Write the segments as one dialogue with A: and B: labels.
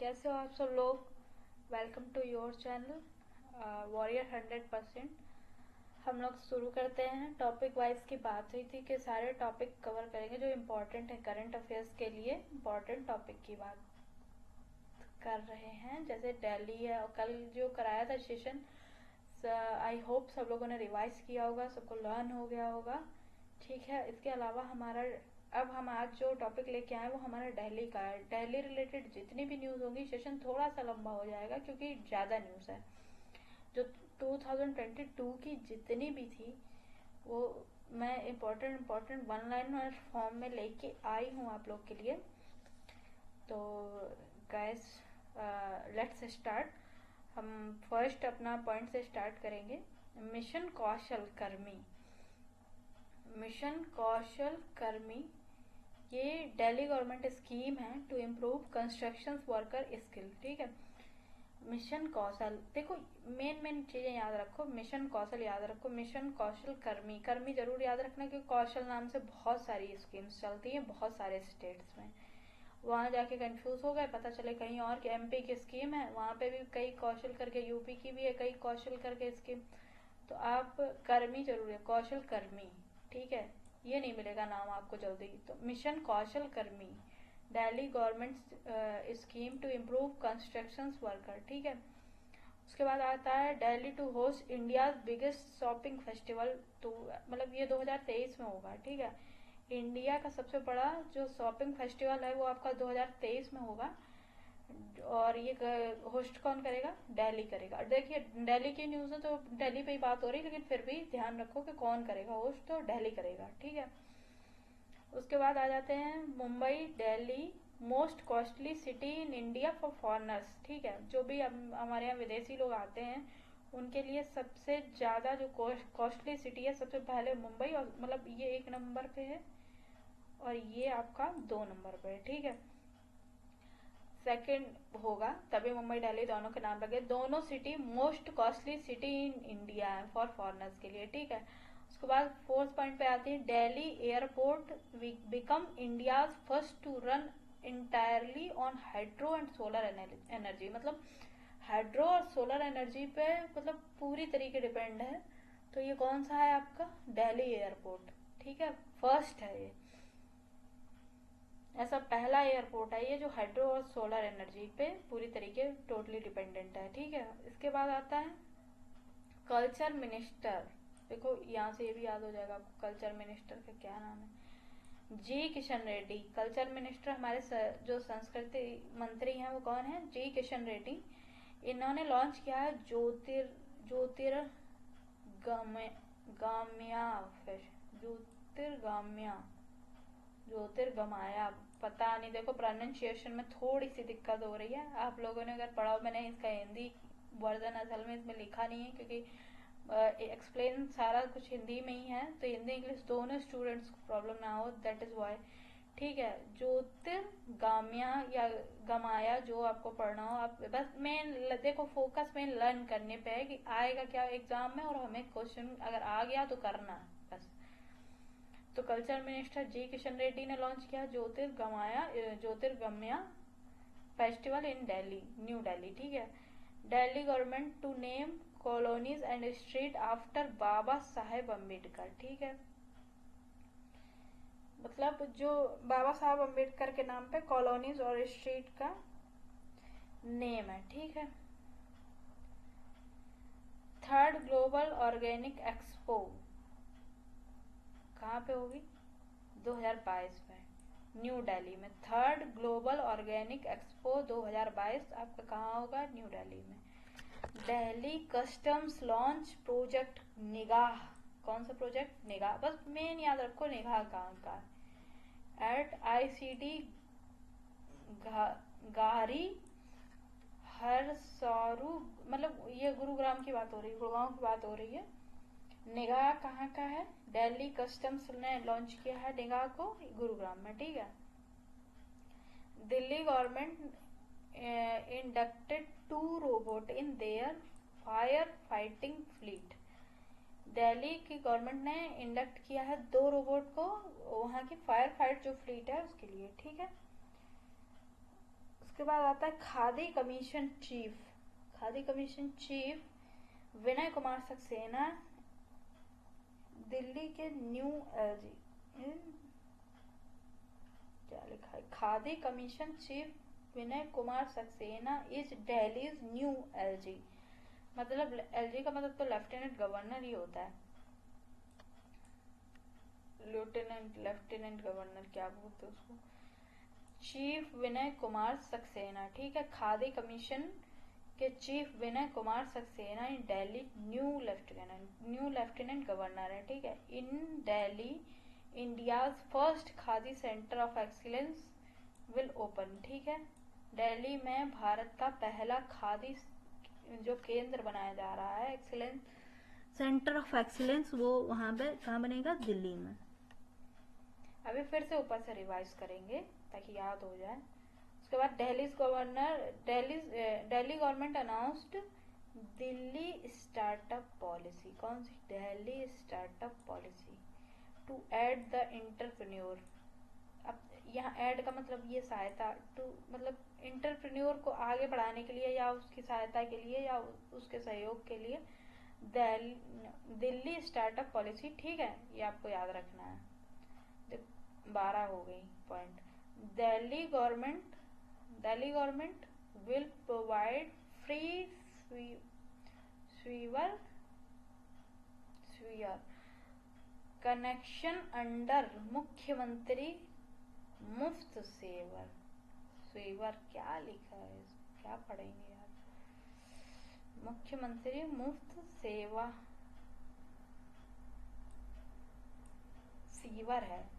A: कैसे हो आप सब लोग। Welcome to your channel warrior 100%। हम लोग शुरू करते हैं। टॉपिक वाइज की बात हुई थी कि सारे टॉपिक कवर करेंगे जो इम्पोर्टेंट है करंट अफेयर्स के लिए। इम्पोर्टेंट टॉपिक की बात कर रहे हैं, जैसे दिल्ली है और कल जो कराया था सेशन। आई होप सब लोगों ने रिवाइज किया होगा, सबको लर्न हो गया होगा। ठीक है, इसके अलावा हमारा अब हम आज जो टॉपिक लेके आए वो हमारा दिल्ली का है। दिल्ली रिलेटेड जितनी भी न्यूज़ होगी, सेशन थोड़ा सा लंबा हो जाएगा क्योंकि ज़्यादा न्यूज़ है। जो 2022 की जितनी भी थी वो मैं इम्पोर्टेंट वन लाइनर फॉर्म में लेके आई हूँ आप लोग के लिए। तो गाइस लेट्स स्टार्ट। हम फर्स्ट अपना पॉइंट से स्टार्ट करेंगे। मिशन कौशल कर्मी। मिशन कौशल कर्मी ये दिल्ली गवर्नमेंट स्कीम है to improve construction worker skill. ठीक है, मिशन कौशल देखो, मेन चीज़ें याद रखो। मिशन कौशल याद रखो, मिशन कौशल कर्मी। कर्मी जरूर याद रखना क्योंकि कौशल नाम से बहुत सारी स्कीम्स चलती हैं बहुत सारे स्टेट्स में। वहाँ जाके कंफ्यूज हो गए, पता चले कहीं और कि एमपी की स्कीम है, वहाँ पे भी कई कौशल करके, यूपी की भी है कई कौशल करके स्कीम। तो आप कर्मी जरूर है, कौशल कर्मी। ठीक है, ये नहीं मिलेगा नाम आपको जल्दी। तो mission Kaushal Karmi, Delhi government scheme to improve construction worker. ठीक है, उसके बाद आता है Delhi to host India biggest shopping festival. तो मतलब ये 2023 में होगा। ठीक है, इंडिया का सबसे बड़ा जो शॉपिंग फेस्टिवल है वो आपका 2023 में होगा। और ये होस्ट कौन करेगा? दिल्ली करेगा। देखिए दिल्ली की न्यूज़ है तो दिल्ली पे ही बात हो रही है, लेकिन फिर भी ध्यान रखो कि कौन करेगा होस्ट, तो दिल्ली करेगा। ठीक है, उसके बाद आ जाते हैं Mumbai. Delhi most costly city in India for foreigners. ठीक है, जो भी हमारे यहाँ विदेशी लोग आते हैं उनके लिए सबसे ज़्यादा जो कॉस्टली सिटी है सबसे पहले मुंबई, और मतलब ये 1 नंबर पे है और ये आपका 2 नंबर पे है। ठीक है, सेकंड होगा, तभी मुंबई दिल्ली दोनों के नाम लगे। दोनों city most costly city in India है फॉर फॉरनर्स के लिए। ठीक है, उसके बाद फोर्थ पॉइंट पे आती है Delhi airport become India first to run entirely on hydro and solar energy. मतलब हाइड्रो और सोलर एनर्जी पे मतलब पूरी तरीके डिपेंड है। तो ये कौन सा है आपका? दिल्ली एयरपोर्ट। ठीक है, फर्स्ट है ये, ऐसा पहला एयरपोर्ट है ये जो हाइड्रो और सोलर एनर्जी पे पूरी तरीके टोटली डिपेंडेंट है। ठीक है, इसके बाद आता है कल्चर मिनिस्टर। देखो यहाँ से ये भी याद हो जाएगा आपको, कल्चर मिनिस्टर का क्या नाम है? जी किशन रेड्डी। कल्चर मिनिस्टर हमारे जो संस्कृति मंत्री हैं वो कौन है? जी किशन रेड्डी। इन्होंने लॉन्च किया है ज्योतिर्गम्या ज्योतिर्गम्या ज्योतिर्गमाया, पता नहीं। देखो प्रोनाउंसिएशन में थोड़ी सी दिक्कत हो रही है। आप लोगों ने अगर पढ़ा हो, मैंने इसका हिंदी वर्जन असल में इसमें लिखा नहीं है क्योंकि एक्सप्लेन सारा कुछ हिंदी में ही है, तो हिंदी इंग्लिश दोनों स्टूडेंट्स को प्रॉब्लम ना हो, दैट इज वाई। ठीक है, ज्योतिर्गाम्या या गमाया जो आपको पढ़ना हो, आप बस मेन देखो फोकस मेन लर्न करने पे है कि आएगा क्या एग्जाम में और हमें क्वेश्चन अगर आ गया तो करना बस। तो कल्चर मिनिस्टर जी किशन रेड्डी ने लॉन्च किया Jyotirgamya festival in Delhi, new Delhi. ठीक है, Delhi government to name colonies and street after Baba Saheb Ambedkar. ठीक है, मतलब जो बाबा साहब अम्बेडकर के नाम पे कॉलोनीज और स्ट्रीट का नेम है। ठीक है, थर्ड ग्लोबल ऑर्गेनिक एक्सपो कहाँ पे होगी? 2022 में न्यू दिल्ली में। थर्ड ग्लोबल ऑर्गेनिक एक्सपो 2022 आपका कहाँ होगा? न्यू दिल्ली में। दिल्ली कस्टम्स लॉन्च प्रोजेक्ट निगाह। कौन सा प्रोजेक्ट? निगाह। बस मेन याद रखो निगाह कहाँ का है। एट ICD गाहरी हरसौरू, मतलब ये गुरुग्राम की बात हो रही है, गुड़गांव की बात हो रही है। निगाह कहाँ का है? दिल्ली कस्टम्स ने लॉन्च किया है निगाह को गुरुग्राम में। ठीक है, Delhi government inducted 2 robot in their fire fighting fleet. Delhi की गवर्नमेंट ने इंडक्ट किया है 2 रोबोट को वहाँ की फायर फाइट जो फ्लीट है उसके लिए। ठीक है, उसके बाद आता है khadi commission chief. Khadi commission chief Vinay Kumar Saxena Delhi के न्यू एलजी, क्या लिखा है, khadi commission chief Vinay Kumar Saxena is Delhi's new LG. मतलब एलजी का मतलब तो लेफ्टिनेंट गवर्नर ही होता है, लेफ्टिनेंट गवर्नर क्या बोलते हैं उसको। चीफ विनय कुमार सक्सेना, ठीक है, खादी कमीशन के chief Vinay Kumar Saxena in Delhi new lieutenant governor है, ठीक है। In Delhi India's first khadi centre of excellence will open, ठीक है। दिल्ली में भारत का पहला खादी जो केंद्र बनाया जा रहा है, एक्सीलेंस सेंटर ऑफ एक्सीलेंस, वो वहाँ पे कहाँ बनेगा, दिल्ली में। अभी फिर से ऊपर से रिवाइज करेंगे ताकि याद हो जाए। उसके बाद Delhi government announced Delhi startup policy. कौन सी, Delhi startup policy to aid the entrepreneur. अब यहाँ ऐड का मतलब ये सहायता, टू मतलब एंटरप्रेन्योर को आगे बढ़ाने के लिए या उसकी सहायता के लिए या उसके सहयोग के लिए दिल्ली स्टार्टअप पॉलिसी, ठीक है, ये आपको याद रखना है। 12 हो गई point. Delhi government will provide free sewer connection under मुख्यमंत्री मुफ्त स्वीवर क्या लिखा है, क्या पढ़ेंगे यार, मुख्यमंत्री मुफ्त सेवा सीवर है,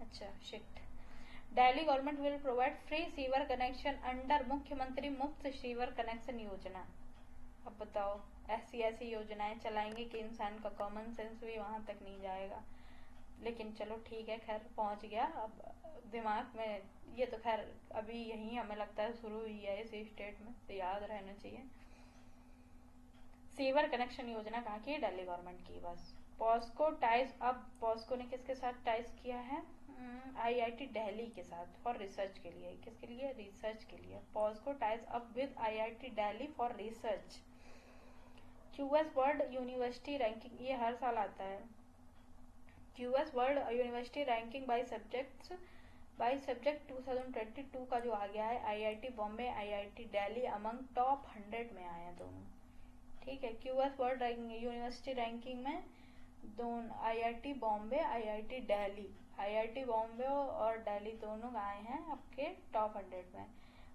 A: अच्छा shit. Delhi government will provide free sewer connection under मुख्यमंत्री मुफ्त सीवर कनेक्शन योजना। अब बताओ, ऐसी योजनाएं चलाएंगे कि इंसान का कॉमन सेंस भी वहां तक नहीं जाएगा। लेकिन चलो ठीक है, खैर पहुंच गया अब दिमाग में। ये तो खैर अभी यही हमें लगता है शुरू हुई है इस स्टेट में, तो याद रहना चाहिए। सीवर कनेक्शन योजना कहाँ की, दिल्ली गवर्नमेंट की। बस पॉस्को टाइज, अब पॉस्को ने किसके साथ टाइज किया है, आईआईटी दिल्ली के साथ फॉर रिसर्च के लिए। किसके लिए, रिसर्च के लिए। POSCO ties up with IIT Delhi for research. QS world university ranking, ये हर साल आता है। QS world university ranking by subject 2022 का जो आ गया है, IIT Bombay IIT Delhi among top 100 में आए हैं दोनों, ठीक है। क्यूएस वर्ल्ड यूनिवर्सिटी रैंकिंग में दोनों आईआईटी बॉम्बे आईआईटी बॉम्बे और दिल्ली दोनों आए हैं आपके टॉप 100 में।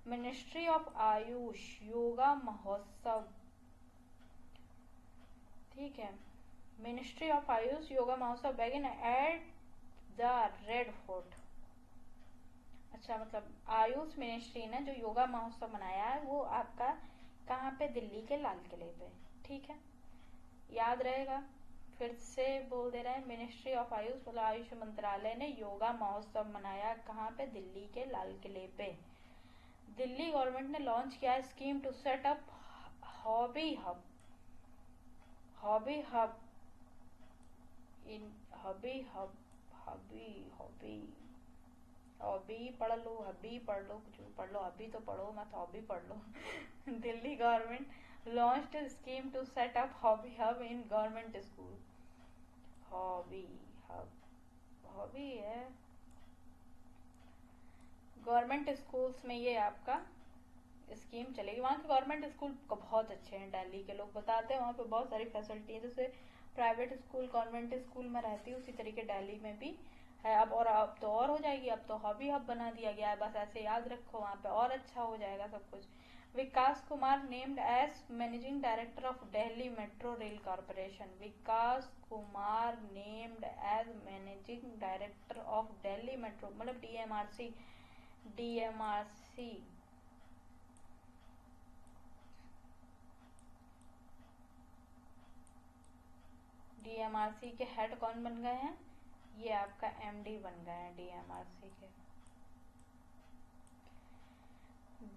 A: मिनिस्ट्री ऑफ आयुष योगा महोत्सव, ठीक है, मिनिस्ट्री ऑफ आयुष योगा महोत्सव बैगन एट द रेड फोर्ट। अच्छा, मतलब आयुष मिनिस्ट्री ने जो योगा महोत्सव मनाया है वो आपका कहाँ पे, दिल्ली के लाल किले पे, ठीक है, याद रहेगा। फिर से बोल दे रहे हैं, मिनिस्ट्री ऑफ आयुष मतलब आयुष मंत्रालय ने योगा महोत्सव मनाया कहाँ पे, दिल्ली के लाल किले पे। दिल्ली गवर्नमेंट ने लॉन्च किया है scheme to set up hobby hub in hobby पढ़ लो, हबी पढ़ लो, कुछ भी पढ़ लो, अभी तो पढ़ो मत, हॉबी पढ़ लो। Delhi government launched scheme to set up hobby hub in government school. Hobby है गवर्नमेंट स्कूल्स में, ये आपका स्कीम चलेगी। वहाँ के गवर्नमेंट स्कूल बहुत अच्छे हैं, दिल्ली के लोग बताते हैं, वहाँ पे बहुत सारी फैसिलिटी है, जैसे प्राइवेट स्कूल गवर्नमेंट स्कूल में रहती है उसी तरीके दिल्ली में भी है। अब तो और हो जाएगी, अब तो हॉबी हब बना दिया गया है, बस ऐसे याद रखो, वहाँ पे और अच्छा हो जाएगा सब कुछ। Vikas Kumar named as managing director of Delhi metro rail corporation. Vikas Kumar named as managing director of Delhi metro, मतलब डीएमआरसी के हेड कौन बन गए हैं, ये आपका एमडी बन गए हैं डीएमआरसी के।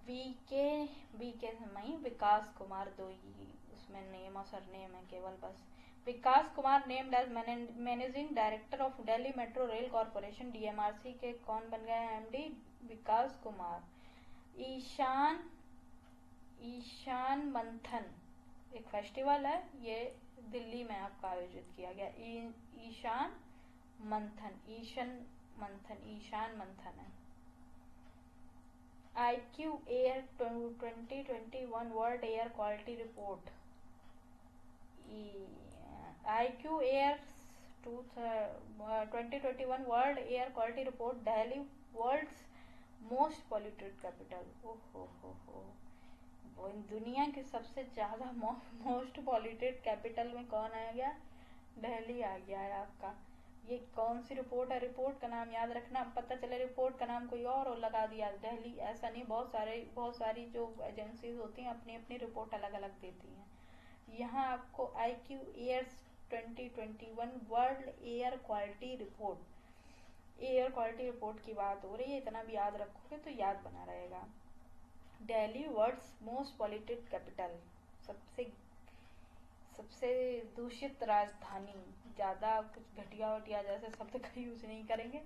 A: बीके नहीं, विकास कुमार, दो ही उसमें नेम और सरनेम है केवल बस। Vikas Kumar named as managing director of Delhi metro rail corporation, DMRC के कौन बन गए हैं, एमडी विकास कुमार। ईशान ईशान मंथन एक फेस्टिवल है, ये दिल्ली में आपका आयोजित किया गया। ईशान ईशान मंथन है। IQ air 2021 world air quality report, IQ air 2021 world air quality report, Delhi world's most polluted capital. ओहो हो, दुनिया की सबसे ज्यादा मोस्ट पॉल्यूटेड कैपिटल में कौन आ गया? दिल्ली आ गया है आपका। ये कौन सी रिपोर्ट है? रिपोर्ट का नाम याद रखना, पता चले रिपोर्ट का नाम कोई और लगा दिया दिल्ली, ऐसा नहीं। बहुत सारी जो एजेंसीज होती हैं अपनी अपनी रिपोर्ट अलग अलग देती हैं। यहाँ आपको IQ air's 2021 world air quality report की बात हो रही है, इतना भी याद रखोगे तो याद बना रहेगा। Delhi world's most polluted capital, सबसे दूषित राजधानी। ज़्यादा कुछ घटिया वटिया जैसे शब्द का यूज नहीं करेंगे।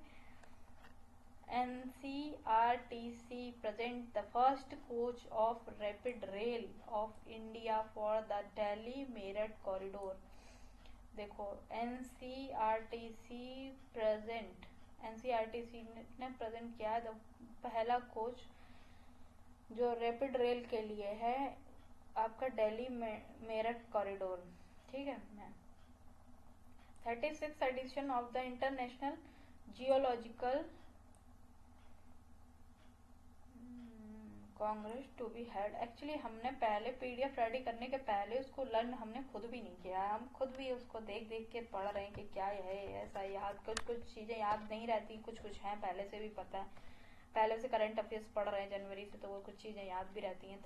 A: NCRTC present the first coach of rapid rail of India for the Delhi Meerut corridor। देखो NCRTC ने प्रेजेंट किया है पहला कोच जो रैपिड रेल के लिए है आपका दिल्ली मेरठ कॉरिडोर, ठीक है। 36th edition of the international geological congress to be held. Actually हमने पहले PDF रेडी करने के पहले उसको लर्न हमने खुद भी नहीं किया, हम खुद भी उसको देख देख के पढ़ रहे हैं कि क्या है ऐसा। याद कुछ चीज़ें याद नहीं रहती, कुछ हैं पहले से भी पता है, पहले से करंट अफेयर्स पढ़ रहे हैं जनवरी से, तो वो कुछ चीज़ें याद भी रहती हैं।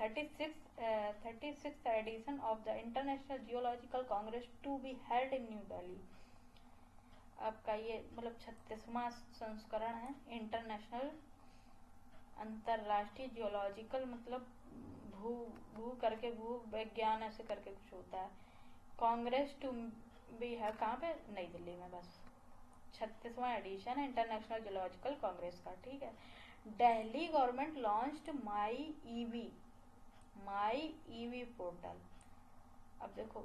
A: 36th edition of the international geological congress to be held in New Delhi. आपका ये मतलब 36वां संस्करण है इंटरनेशनल अंतरराष्ट्रीय जियोलॉजिकल, मतलब भू करके भू विज्ञान ऐसे करके कुछ होता है। कांग्रेस टू भी है कहाँ पे? नई दिल्ली में। बस 36वां एडिशन है इंटरनेशनल जियोलॉजिकल कांग्रेस का, ठीक है। Delhi government launched my EV portal. अब देखो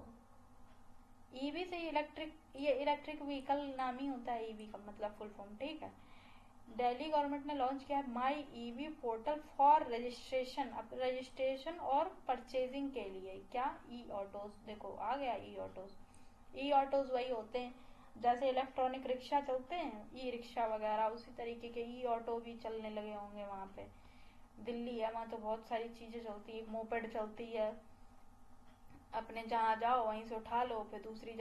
A: ईवी से इलेक्ट्रिक व्हीकल नाम ही होता है ईवी का मतलब फुल फॉर्म, ठीक है। दिल्ली गवर्नमेंट ने लॉन्च किया है माई ईवी पोर्टल फॉर रजिस्ट्रेशन। अब रजिस्ट्रेशन और परचेजिंग के लिए क्या? ई ऑटोज। देखो आ गया ई ऑटोज वही होते हैं जैसे इलेक्ट्रॉनिक रिक्शा चलते हैं, ई रिक्शा वगैरह, उसी तरीके के ई ऑटो भी चलने लगे होंगे। वहाँ पे दिल्ली है, वहाँ तो बहुत सारी चीजें चलती है, मोपेड चलती है, अपने जहाँ जाओ वहीं से उठा लो, फिर दूसरी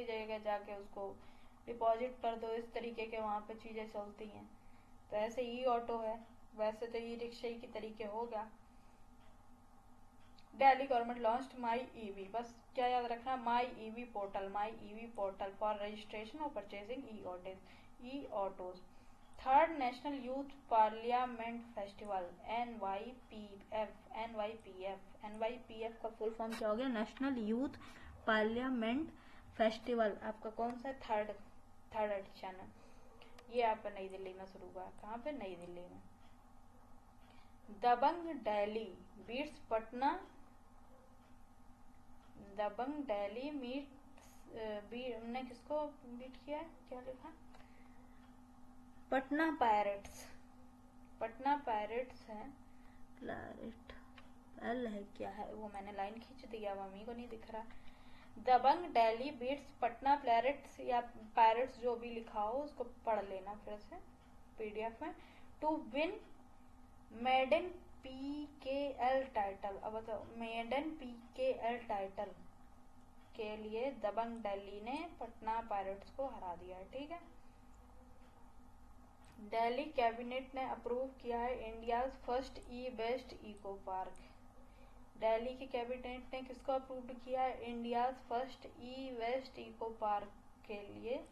A: जगह जाके उसको डिपॉजिट कर दो, इस तरीके के वहाँ पे चीज़ें चलती हैं। तो ऐसे ई ऑटो है, वैसे तो ई रिक्शा की तरीके हो गया। Delhi government launched my EV, बस क्या याद रखना, my EV portal for registration और purchasing e autos. Third national youth parliament festival NYPF का फुल फॉर्म क्या हो गया? National youth parliament festival. आपका कौन सा? थर्ड एडिशन है। ये आपका नई दिल्ली में शुरू हुआ। कहाँ पे? नई दिल्ली में। दबंग दिल्ली बीट्स पटना। दबंग दिल्ली ने किसको बीट किया है? क्या लिखा? पटना पायरेट्स है। एल है क्या है वो, मैंने लाइन खींच दिया, मम्मी को नहीं दिख रहा। दबंग दिल्ली बीट्स पटना पायरेट्स, या पायरेट्स जो भी लिखा हो उसको पढ़ लेना फिर से PDF में। To win maiden PKL title. अब बताओ, मेडन PKL टाइटल के लिए दबंग दिल्ली ने पटना पायरेट्स को हरा दिया है, ठीक है। दिल्ली कैबिनेट ने अप्रूव किया है India's first e-waste eco park. Delhi की कैबिनेट ने किसको अप्रूव किया है? India's first e-waste eco park के लिए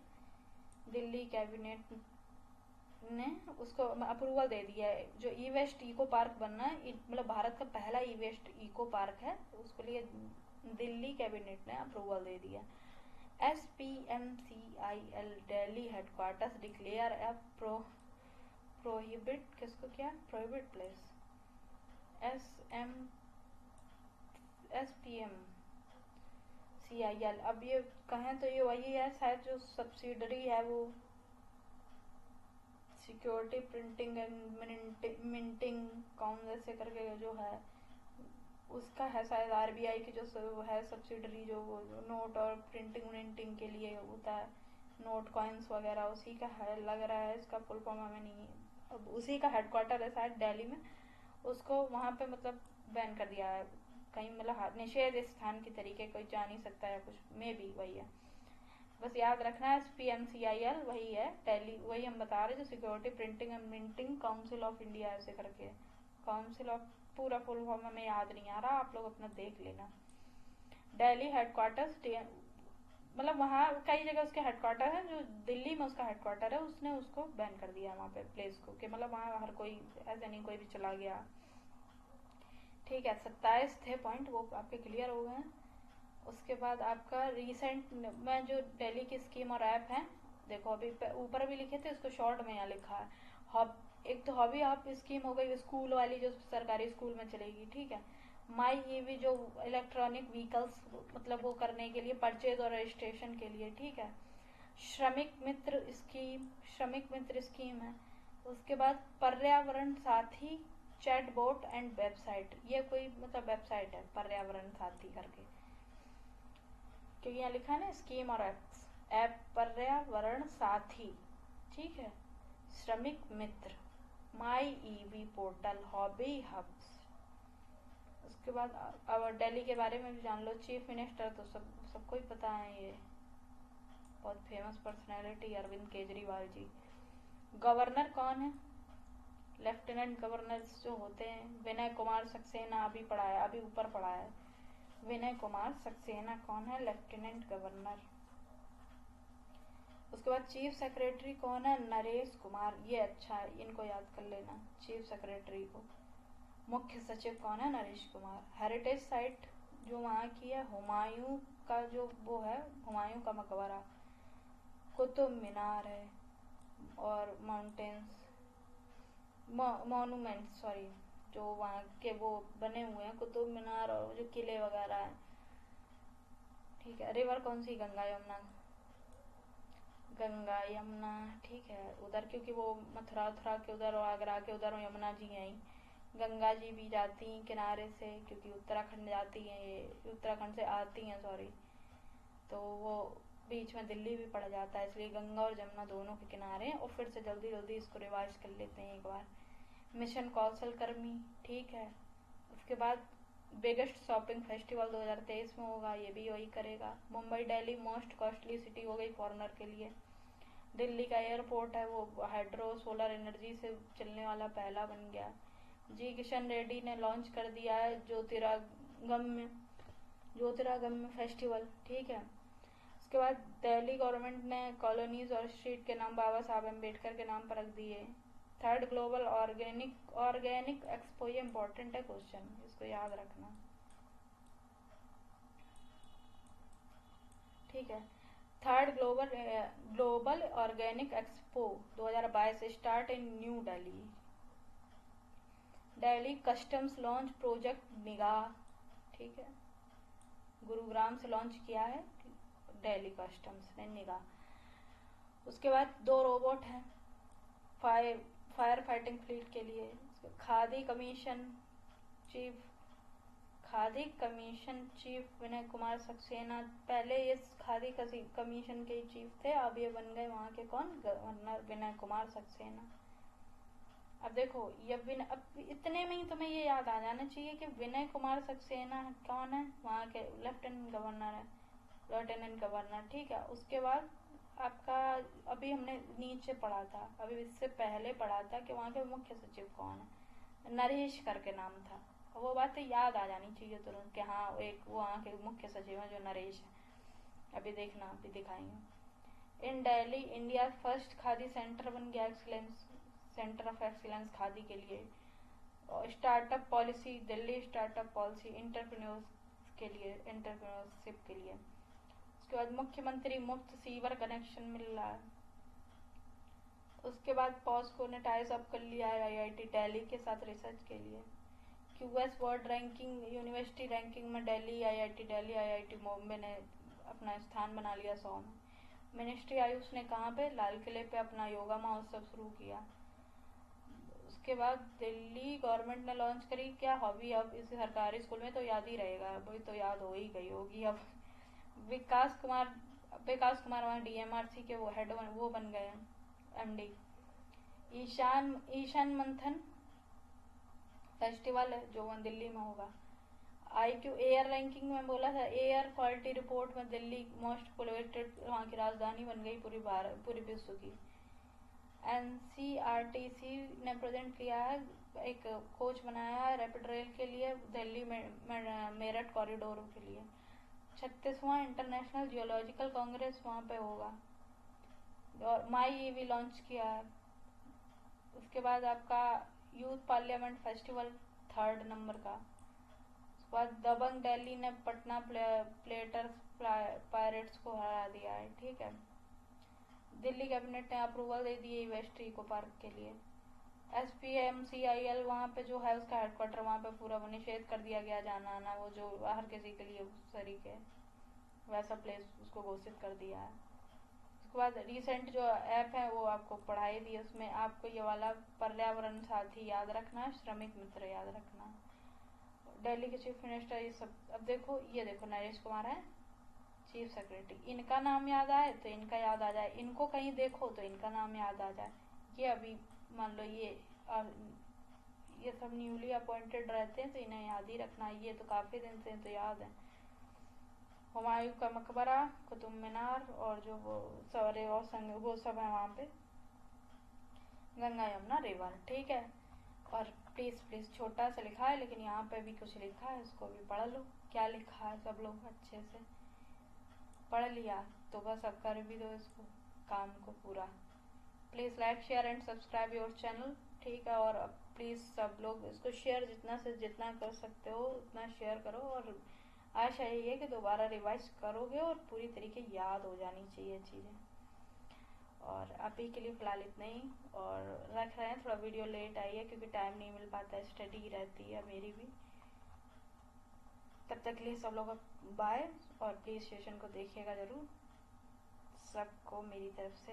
A: दिल्ली कैबिनेट ने उसको अप्रूवल दे दिया है। जो ई-वेस्ट इको पार्क बनना है, मतलब भारत का पहला ई-वेस्ट इको पार्क है, उसके लिए दिल्ली कैबिनेट ने अप्रूवल दे दिया। SPMCIL दिल्ली हेडक्वार्टर्स डिक्लेयर ए प्रोहिबिट प्लेस। SPMCIL। अब ये कहें तो ये वही है शायद जो सब्सिडरी है वो security printing and minting council से करके जो है उसका है शायद, आरबीआई की जो है सब्सिडरी जो नोट और प्रिंटिंग के लिए होता है, नोट कॉइन्स वगैरह, उसी का है लग रहा है। इसका फुल फॉर्म हमें नहीं, अब उसी का हेडक्वार्टर है शायद दिल्ली में, उसको वहाँ पे मतलब बैन कर दिया है कहीं, मतलब निषेध स्थान की तरीके कोई जा नहीं सकता है कुछ, मे भी वही है, बस याद रखना है। SPMCIL वही है दिल्ली, वही हम बता रहे जो security printing and minting council of India ऐसे करके, काउंसिल ऑफ, पूरा फुल फॉर्म हमें याद नहीं आ रहा, आप लोग अपना देख लेना। दिल्ली हेडक्वार्टर्स, मतलब वहाँ कई जगह उसके हेडक्वार्टर है, जो दिल्ली में उसका हेडक्वार्टर है उसने उसको बैन कर दिया वहाँ पे प्लेस को, कि मतलब वहाँ हर कोई ऐसे नहीं कोई भी चला गया। ठीक है, 27 थे पॉइंट, वो आपके क्लियर हो गए हैं। उसके बाद आपका रिसेंट में जो दिल्ली की स्कीम और ऐप है, देखो अभी ऊपर भी लिखे थे, इसको शॉर्ट में यहाँ लिखा है। हॉब, एक तो हॉबी हॉब स्कीम हो गई स्कूल वाली जो सरकारी स्कूल में चलेगी, ठीक है। माई ईवी जो इलेक्ट्रॉनिक व्हीकल्स मतलब वो करने के लिए, परचेज और रजिस्ट्रेशन के लिए, ठीक है। श्रमिक मित्र स्कीम है। उसके बाद पर्यावरण साथी चैटबॉट एंड वेबसाइट, ये कोई मतलब वेबसाइट है पर्यावरण साथी करके, क्योंकि यहाँ लिखा है ना स्कीम और ऐप पर्यावरण साथी, ठीक है। श्रमिक मित्र, माई ईवी पोर्टल, हॉबी हब्स। उसके बाद अब दिल्ली के बारे में भी जान लो। चीफ मिनिस्टर तो सबको ही पता है, ये बहुत famous personality Arvind Kejriwal ji. Governor कौन है? लेफ्टिनेंट गवर्नर जो होते हैं, विनय कुमार सक्सेना, अभी पढ़ा है, अभी ऊपर पढ़ा है। विनय कुमार सक्सेना कौन है? Lieutenant governor. उसके बाद चीफ सेक्रेटरी कौन है? नरेश कुमार, ये अच्छा है, इनको याद कर लेना चीफ सेक्रेटरी को। मुख्य सचिव कौन है? नरेश कुमार। हेरिटेज साइट जो वहाँ की है, हुमायूं का जो वो है, हुमायूं का मकबरा, कुतुब मीनार है, और माउंटेन्स मॉन्यूमेंट्स सॉरी, जो वहाँ के वो बने हुए हैं कुतुब मीनार और जो किले वगैरह हैं, ठीक है। रिवर कौन सी? गंगा यमुना, ठीक है उधर, क्योंकि वो मथुरा के उधर और आगरा के उधर यमुना जी हैं, गंगा जी भी जाती हैं किनारे से, क्योंकि उत्तराखंड जाती हैं, ये उत्तराखंड से आती हैं सॉरी, तो वो बीच में दिल्ली भी पड़ जाता है, इसलिए गंगा और जमुना दोनों के किनारे। और फिर से जल्दी इसको रिवाइज कर लेते हैं एक बार। मिशन कौशल कर्मी, ठीक है। उसके बाद बिगेस्ट शॉपिंग फेस्टिवल 2023 में होगा, ये भी वही करेगा। Mumbai Delhi most costly city हो गई फॉरनर के लिए। दिल्ली का एयरपोर्ट है वो हाइड्रो सोलर एनर्जी से चलने वाला पहला बन गया। जी किशन रेड्डी ने लॉन्च कर दिया है ज्योतिरागम्य फेस्टिवल, ठीक है। उसके बाद दिल्ली गवर्नमेंट ने कॉलोनीज और स्ट्रीट के नाम बाबा साहब अम्बेडकर के नाम पर रख दिए। थर्ड ग्लोबल ऑर्गेनिक एक्सपो, ये इम्पोर्टेंट है क्वेश्चन, इसको याद रखना, ठीक है। Third global organic expo 2022 start in New Delhi. Delhi customs launch project निगाह, ठीक है, गुरुग्राम से लॉन्च किया है दिल्ली कस्टम्स ने निगाह। उसके बाद 2 रोबोट हैं फायर फाइटिंग फ्लीट के लिए। खादी कमीशन चीफ विनय कुमार सक्सेना, पहले ये खादी कमीशन के चीफ थे, अब ये बन गए वहाँ के कौन? गवर्नर विनय कुमार सक्सेना। अब देखो ये अब इतने में ही तुम्हें ये याद आ जाना चाहिए कि विनय कुमार सक्सेना कौन है? वहाँ के लेफ्टिनेंट गवर्नर, ठीक है। उसके बाद आपका अभी हमने नीचे पढ़ा था, अभी इससे पहले पढ़ा था कि वहाँ के मुख्य सचिव कौन है, नरेश करके नाम था। वो बातें याद आ जानी चाहिए तुरंत कि हाँ एक वो वहाँ के मुख्य सचिव हैं जो नरेश है। अभी देखना, अभी दिखाएंगे। In Delhi India first khadi centre बन गया, सेंटर ऑफ एक्सीलेंस खादी के लिए। और startup policy, Delhi startup policy entrepreneurship के लिए। उसके बाद मुख्यमंत्री मुफ्त सीवर कनेक्शन मिल रहा है। उसके बाद पॉस्को ने टाइज अप कर लिया है IIT दिल्ली के साथ रिसर्च के लिए। QS world ranking university ranking में दिल्ली आईआईटी बॉम्बे ने अपना स्थान बना लिया 100 में। मिनिस्ट्री आयुष ने कहाँ पे, लाल किले पे अपना योगा महोत्सव शुरू किया। उसके बाद दिल्ली गवर्नमेंट ने लॉन्च करी क्या, हॉबी हब। इस सरकारी स्कूल में तो याद ही रहेगा, अभी तो याद हो ही गई होगी अब। विकास कुमार वहाँ डीएमआरसी के वो हेड वो बन गए एमडी। ईशान मंथन फेस्टिवल है जो वहाँ दिल्ली में होगा। IQ एयर रैंकिंग में बोला था, एयर क्वालिटी रिपोर्ट में दिल्ली मोस्ट पोल्यूटेड वहाँ की राजधानी बन गई पूरी विश्व की। NCRTC ने प्रेजेंट किया है, एक कोच बनाया है रैपिड रेल के लिए दिल्ली मेरठ कॉरिडोर के लिए। 36वां इंटरनेशनल जियोलॉजिकल कांग्रेस वहाँ पे होगा और माई EV लॉन्च किया है। उसके बाद आपका youth parliament festival 3rd number का। उसके बाद दबंग दिल्ली ने पटना प्लेटर्स पायरेट्स को हरा दिया है, ठीक है। दिल्ली कैबिनेट ने अप्रूवल दे दी है वेस्ट इको पार्क के लिए। SPMCIL वहाँ पे जो है उसका हेडक्वार्टर, वहाँ पे पूरा निषेध कर दिया गया जाना आना, वो जो हर किसी के लिए उस तरीके वैसा प्लेस उसको घोषित कर दिया है। उसके बाद रिसेंट जो ऐप है वो आपको पढ़ाई दी, उसमें आपको ये वाला पर्यावरण साथी याद रखना, श्रमिक मित्र याद रखना। दिल्ली के चीफ मिनिस्टर ये सब, अब देखो ये देखो नरेश कुमार है चीफ सेक्रेटरी, इनका नाम याद आए तो इनका याद आ जाए, इनको कहीं देखो तो इनका नाम याद आ जाए। ये अभी मान लो ये सब न्यूली अपॉइंटेड रहते हैं तो इन्हें याद ही रखना, ये तो काफ़ी दिन से तो याद है। हुमायूं का मकबरा, कुतुब मीनार और जो वो सारे और संग वो सब है वहाँ पे। गंगा यमुना रिवर, ठीक है। और प्लीज़ छोटा सा लिखा है लेकिन यहाँ पे भी कुछ लिखा है, उसको भी पढ़ लो क्या लिखा है, सब लोग अच्छे से पढ़ लिया तो बस अब कर भी दो इसको काम को पूरा। Please like share and subscribe your channel, ठीक है। और प्लीज़ सब लोग इसको शेयर जितना से जितना कर सकते हो उतना शेयर करो, और आशा यही है कि दोबारा रिवाइज करोगे और पूरी तरीके याद हो जानी चाहिए चीज़ें। और अभी के लिए फ़िलहाल इतना ही, और रख रहे हैं, थोड़ा वीडियो लेट आई है क्योंकि टाइम नहीं मिल पाता है, स्टडी रहती है मेरी भी। तब तक के लिए सब लोग बाय, और प्लीज़ सेशन को देखिएगा ज़रूर। सबको मेरी तरफ से